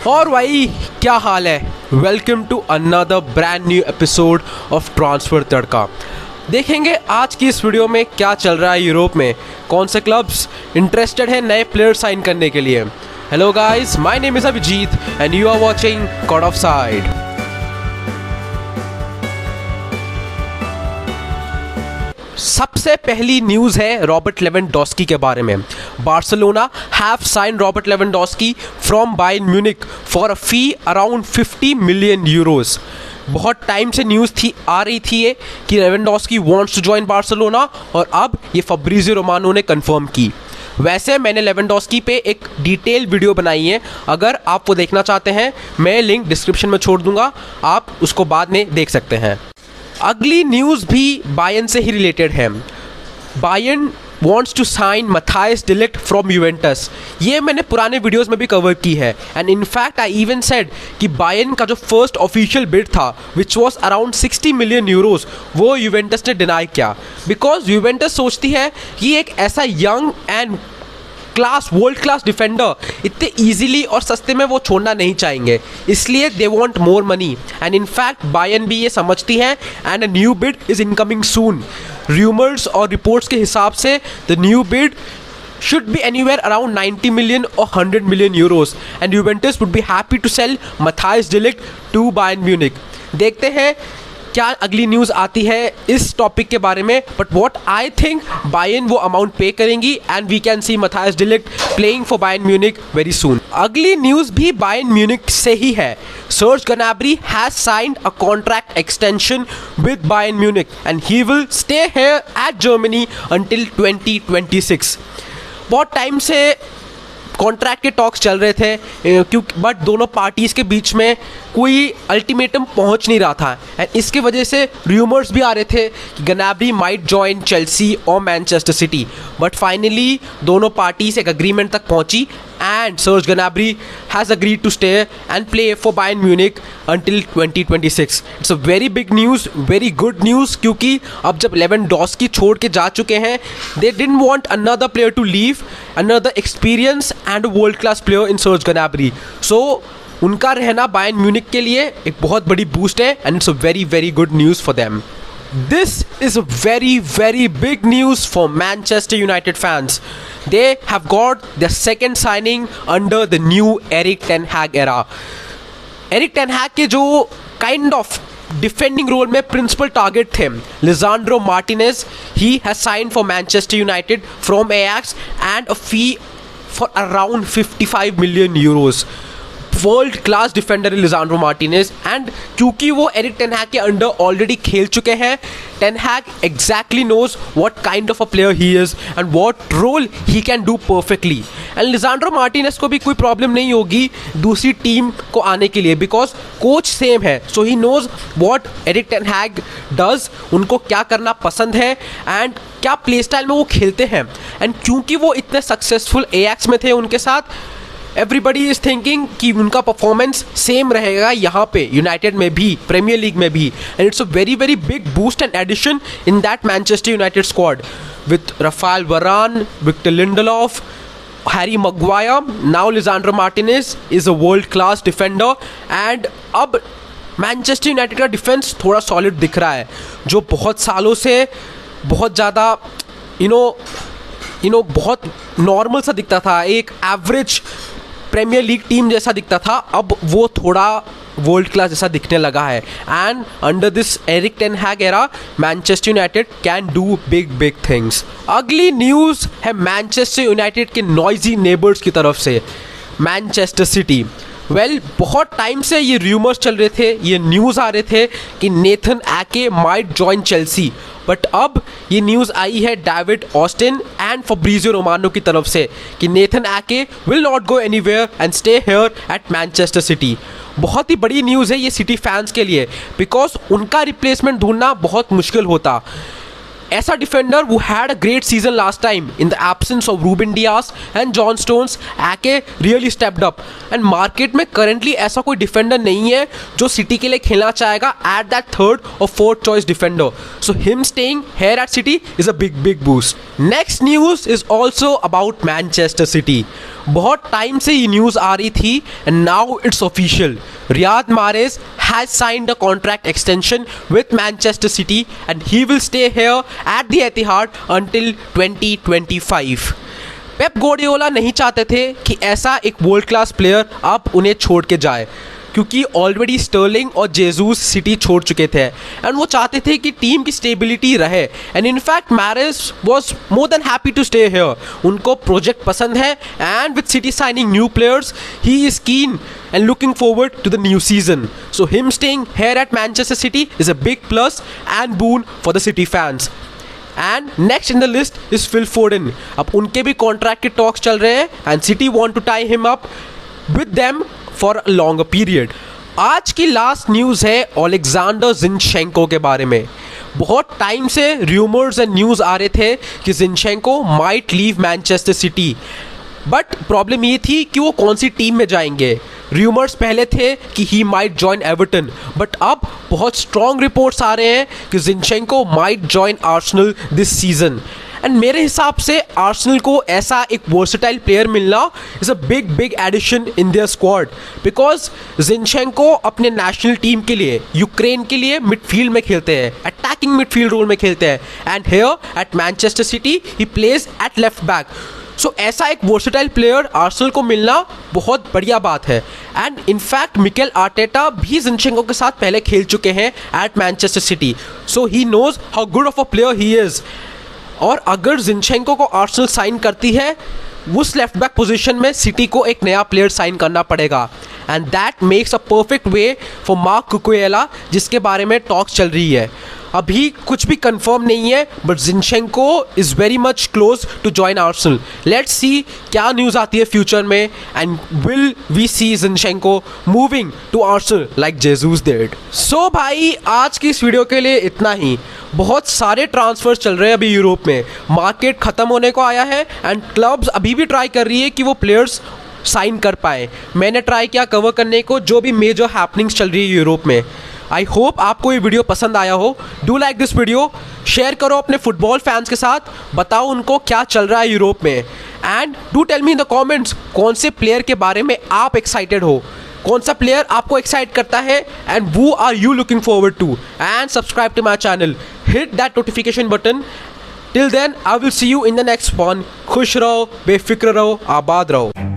और भाई क्या हाल है। Welcome to another brand new episode of transfer Tadka. देखेंगे आज की इस वीडियो में क्या चल रहा है यूरोप में, कौन से क्लब्स इंटरेस्टेड हैं नए प्लेयर साइन करने के लिए। Hello guys, my name is Abhijit and you are watching cord of side. सबसे पहली न्यूज़ है रॉबर्ट लेवेंडोस्की के बारे में। Barcelona have sign Robert Lewandowski from Bayern Munich for a fee around 50 million euros. बहुत टाइम से न्यूज़ आ रही थी ये कि Lewandowski wants to join Barcelona और अब ये फब्रिजियो रोमानो ने कंफर्म की। वैसे मैंने लेवेंडोस्की पे एक डिटेल वीडियो बनाई है, अगर आप वो देखना चाहते हैं मैं लिंक डिस्क्रिप्शन में छोड़ दूंगा, आप उसको बाद में देख सकते हैं। अगली न्यूज़ भी बायर्न से ही रिलेटेड है। Bayern wants to sign Matthijs de Ligt from Juventus। ये मैंने पुराने वीडियोस में भी कवर की है and in fact I even said कि बायर्न का जो फर्स्ट ऑफिशियल बिड था which was around 60 million Euros, वो यूवेंटस ने डिनाई किया बिकॉज यूवेंटस सोचती है कि एक ऐसा young and world class defender इतने इजीली और सस्ते में वो छोड़ना नहीं चाहेंगे, इसलिए they want more money and in fact Bayern भी ये समझती है and a new bid is incoming soon. Rumours और रिपोर्ट्स के हिसाब से the new bid should be anywhere around 90 million or 100 million euros and Juventus would be happy to sell Matthijs de Ligt to Bayern Munich। देखते हैं क्या अगली news आती है इस टॉपिक के बारे में, but what I think Bayern वो अमाउंट पे करेंगी and we can see Matthijs de Ligt playing for Bayern Munich very soon. अगली न्यूज़ भी बायर्न म्यूनिक से ही है। Serge Gnabry has signed a contract extension with Bayern Munich and he will stay here at Germany until 2026। बहुत time से contract के talks चल रहे थे क्योंकि बट दोनों पार्टीज़ के बीच में कोई अल्टीमेटम पहुंच नहीं रहा था एंड इसके वजह से रूमर्स भी आ रहे थे कि गनाब्री माइट जॉइन चेल्सी और मैनचेस्टर सिटी, बट फाइनली दोनों पार्टीज एक अग्रीमेंट तक पहुंची and Serge Gnabry has agreed to stay and play for Bayern Munich until 2026। It's a very big news, very good news, क्योंकि अब जब Lewandowski छोड़ के जा चुके हैं they didn't want another player to leave, another experience and world class player in Serge Gnabry. So उनका रहना बायर्न म्यूनिक के लिए एक बहुत बड़ी बूस्ट है and it's a very very good news for them. This is a very very big news for Manchester United fans. They have got their second signing under the new Erik ten Hag era. Erik ten Hag के जो kind of defending role में principal target थे Lisandro Martinez, he has signed for Manchester United from Ajax and a fee for around 55 million euros। World class defender Lisandro Martinez and क्योंकि वो Eric ten हैग के under already खेल चुके हैं, ten Hag exactly knows what kind of a player he is and what role he can do perfectly and Lisandro Martinez को भी कोई problem नहीं होगी दूसरी टीम को आने के लिए बिकॉज कोच सेम है, so he knows what Erik ten Hag does, उनको क्या करना पसंद है एंड क्या प्ले स्टाइल में वो खेलते हैं एंड क्योंकि वो इतने सक्सेसफुल एएक्स में थे उनके साथ एवरीबडी इज थिंकिंग कि उनका परफॉर्मेंस सेम रहेगा यहाँ पे यूनाइटेड में भी, प्रीमियर लीग में भी and it's a very very big boost and addition in that Manchester United squad with Raphael Varane, Victor Lindelof, Harry Maguire, now Lisandro Martinez is a world class defender and अब Manchester United का defence थोड़ा solid दिख रहा है जो बहुत सालों से बहुत ज़्यादा बहुत नॉर्मल सा दिखता था, एक एवरेज प्रीमियर लीग टीम जैसा दिखता था, अब वो थोड़ा वर्ल्ड क्लास जैसा दिखने लगा है and under this Erik ten Hag era Manchester United can do big big things. अगली न्यूज़ है मैनचेस्टर यूनाइटेड के नॉइजी नेबर्स की तरफ से, मैनचेस्टर सिटी। बहुत टाइम से ये रूमर्स चल रहे थे, ये न्यूज़ आ रहे थे कि Nathan Ake might join Chelsea, but अब ये न्यूज़ आई है David Ornstein and Fabrizio Romano की तरफ से कि Nathan Ake will not go anywhere and stay here at Manchester City. बहुत ही बड़ी न्यूज़ है ये सिटी फैंस के लिए बिकॉज उनका रिप्लेसमेंट ढूंढना बहुत मुश्किल होता। ऐसा defender who had a great season last time in the absence of Ruben Dias and John Stones, Ake really stepped up and market में currently ऐसा कोई डिफेंडर नहीं है जो सिटी के लिए खेलना चाहेगा at that third or fourth choice defender, so him staying here at City is a big boost. Next news is also about Manchester City. बहुत टाइम से ये न्यूज़ आ रही थी and now it's official. Riyadh Moretz has signed a contract extension with Manchester City and he will stay here at the Etihad until 2025. Pep Guardiola नहीं चाहते थे कि ऐसा एक वर्ल्ड क्लास प्लेयर अब उन्हें छोड़ के जाए, क्योंकि ऑलरेडी स्टर्लिंग और जेसूस सिटी छोड़ चुके थे एंड वो चाहते थे कि टीम की स्टेबिलिटी रहे. एंड इनफैक्ट मैरेज was more than happy to stay here. उनको प्रोजेक्ट पसंद है and with City signing new players he is keen and looking forward to the new season. So him staying here at Manchester City is a big plus and boon for the City fans. And next in the list is Phil Foden. अब उनके भी contract के talks चल रहे हैं and City want to tie him up with them for a longer period. आज की last news है ओलेक्जेंडर जिनचेंको के बारे में. बहुत टाइम से रूमर्स एंड न्यूज़ आ रहे थे कि Zinchenko might leave Manchester City, but problem ये थी कि वो कौन सी टीम में जाएंगे. रूमर्स पहले थे कि he might join Everton, but अब बहुत स्ट्रॉन्ग रिपोर्ट्स आ रहे हैं कि Zinchenko might join Arsenal this season. And मेरे हिसाब से आर्सेनल को ऐसा एक वर्सेटाइल प्लेयर मिलना is a big addition in their squad, because Zinchenko अपने नेशनल टीम के लिए, यूक्रेन के लिए मिडफील्ड में खेलते हैं, अटैकिंग मिडफील्ड रोल में खेलते हैं. And here at Manchester City he plays at left back. So ऐसा एक वर्सेटाइल प्लेयर आर्सेनल को मिलना बहुत बढ़िया बात है. एंड इनफैक्ट मिकेल आर्टेटा भी जिनचेंको के साथ पहले खेल चुके हैं at Manchester City, so he knows how good of a player he is. और अगर जिनचेंको को आर्सेनल साइन करती है, उस लेफ्ट बैक पोजीशन में सिटी को एक नया प्लेयर साइन करना पड़ेगा. And that makes a perfect way for Mark Cucurella, जिसके बारे में टॉक्स चल रही है. अभी कुछ भी कंफर्म नहीं है, but Zinchenko is very much close to join Arsenal. Let's see क्या न्यूज़ आती है फ्यूचर में and will we see Zinchenko moving to Arsenal like Jesus did. So भाई आज की इस वीडियो के लिए इतना ही. बहुत सारे ट्रांसफर्स चल रहे हैं अभी यूरोप में, मार्केट ख़त्म होने को आया है एंड क्लब्स अभी भी ट्राई कर रही है कि वो प्लेयर्स साइन कर पाए. मैंने ट्राई किया कवर करने को जो भी मेजर हैपनिंग्स चल रही है यूरोप में. आई होप आपको ये वीडियो पसंद आया हो. Do like this video, share करो अपने फुटबॉल फैंस के साथ, बताओ उनको क्या चल रहा है यूरोप में. And do tell me in the comments कौन से प्लेयर के बारे में आप एक्साइटेड हो, कौन सा प्लेयर आपको एक्साइट करता है एंड वो are you looking forward to. And subscribe to my channel, hit that notification button. Till then I will see you in the next one. खुश रहो, बेफिक्र रहो, आबाद रहो.